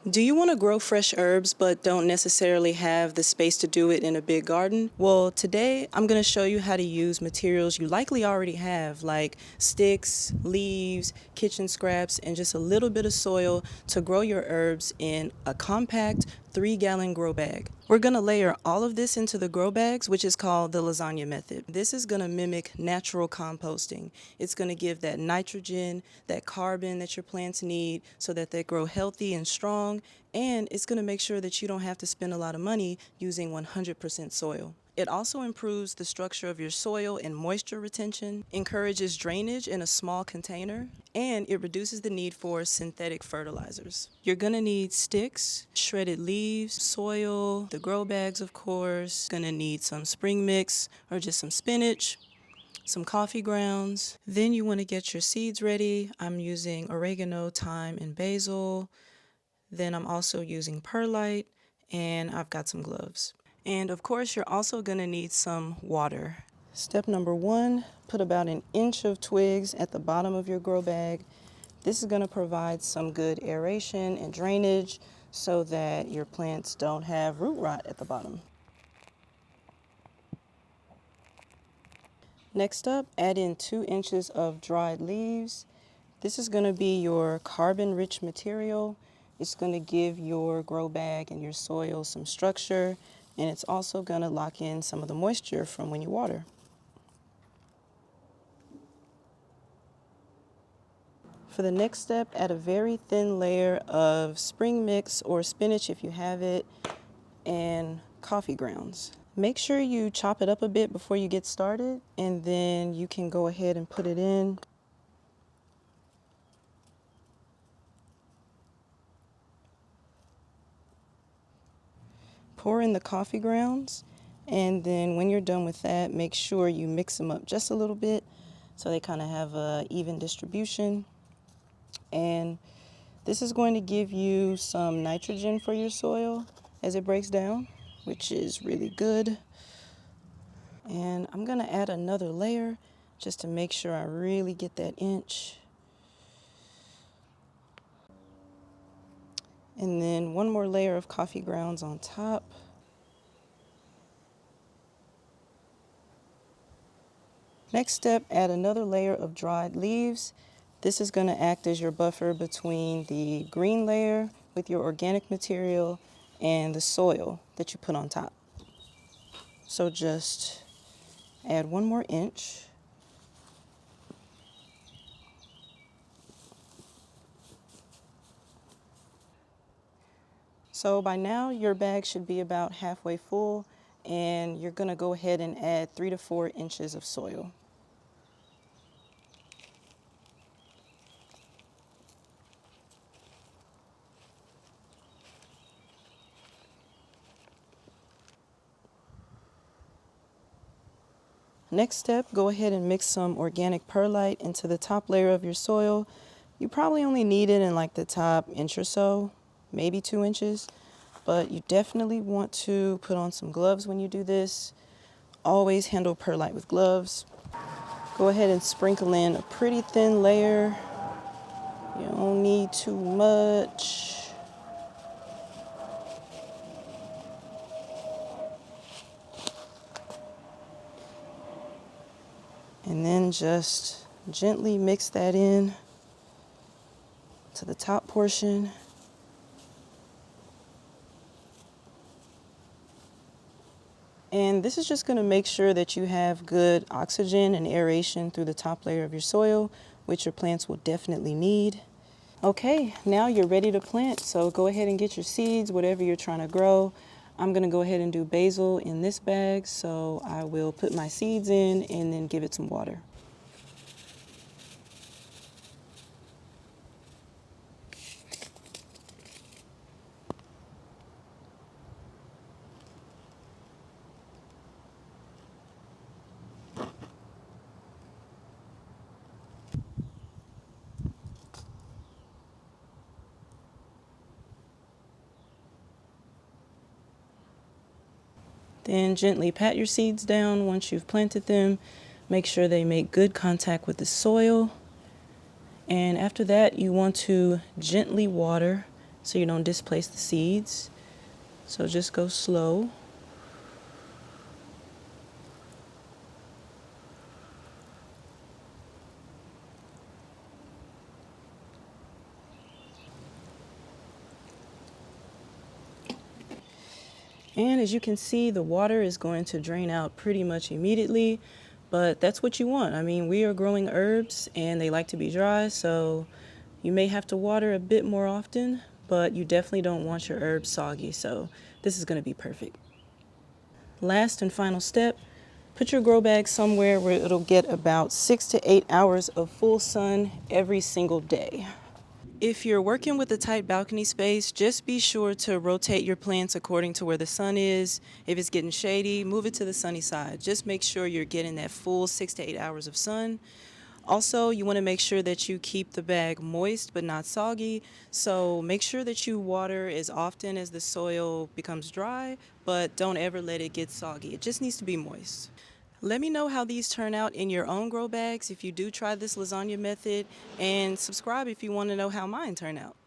Do you want to grow fresh herbs but don't necessarily have the space to do it in a big garden? Well, today I'm going to show you how to use materials you likely already have, like sticks, leaves, kitchen scraps, and just a little bit of soil to grow your herbs in a compact 3-gallon grow bag. We're going to layer all of this into the grow bags, which is called the lasagna method. This is going to mimic natural composting. It's going to give that nitrogen, that carbon that your plants need so that they grow healthy and strong, and it's going to make sure that you don't have to spend a lot of money using 100% soil. It also improves the structure of your soil and moisture retention, encourages drainage in a small container, and it reduces the need for synthetic fertilizers. You're gonna need sticks, shredded leaves, soil, the grow bags of course, gonna need some spring mix or just some spinach, some coffee grounds. Then you wanna get your seeds ready. I'm using oregano, thyme, and basil. Then I'm also using perlite, and I've got some gloves. And of course, you're also going to need some water. Step number 1, put about an inch of twigs at the bottom of your grow bag. This is going to provide some good aeration and drainage so that your plants don't have root rot at the bottom. Next up, add in 2 inches of dried leaves. This is going to be your carbon-rich material. It's going to give your grow bag and your soil some structure, and it's also going to lock in some of the moisture from when you water. For the next step, add a very thin layer of spring mix or spinach if you have it, and coffee grounds. Make sure you chop it up a bit before you get started, and then you can go ahead and put it in. Pour in the coffee grounds, and then when you're done with that, make sure you mix them up just a little bit so they kind of have an even distribution. And this is going to give you some nitrogen for your soil as it breaks down, which is really good. And I'm going to add another layer just to make sure I really get that inch. And then one more layer of coffee grounds on top. Next step, add another layer of dried leaves. This is going to act as your buffer between the green layer with your organic material and the soil that you put on top. So just add 1 more inch. So by now your bag should be about halfway full, and you're going to go ahead and add 3 to 4 inches of soil. Next step, go ahead and mix some organic perlite into the top layer of your soil. You probably only need it in like the top inch or so, maybe 2 inches, but you definitely want to put on some gloves when you do this. Always handle perlite with gloves. Go ahead and sprinkle in a pretty thin layer. You don't need too much. And then just gently mix that in to the top portion. And this is just going to make sure that you have good oxygen and aeration through the top layer of your soil, which your plants will definitely need. Okay, now you're ready to plant, so go ahead and get your seeds, whatever you're trying to grow. I'm going to go ahead and do basil in this bag, so I will put my seeds in and then give it some water. Then gently pat your seeds down once you've planted them. Make sure they make good contact with the soil. And after that, you want to gently water so you don't displace the seeds. So just go slow. And as you can see, the water is going to drain out pretty much immediately, but that's what you want. I mean, we are growing herbs and they like to be dry, so you may have to water a bit more often, but you definitely don't want your herbs soggy, so this is going to be perfect. Last and final step, put your grow bag somewhere where it'll get about 6 to 8 hours of full sun every single day. If you're working with a tight balcony space, just be sure to rotate your plants according to where the sun is. If it's getting shady, move it to the sunny side. Just make sure you're getting that full 6 to 8 hours of sun. Also, you want to make sure that you keep the bag moist but not soggy. So make sure that you water as often as the soil becomes dry, but don't ever let it get soggy. It just needs to be moist. Let me know how these turn out in your own grow bags if you do try this lasagna method, and subscribe if you want to know how mine turn out.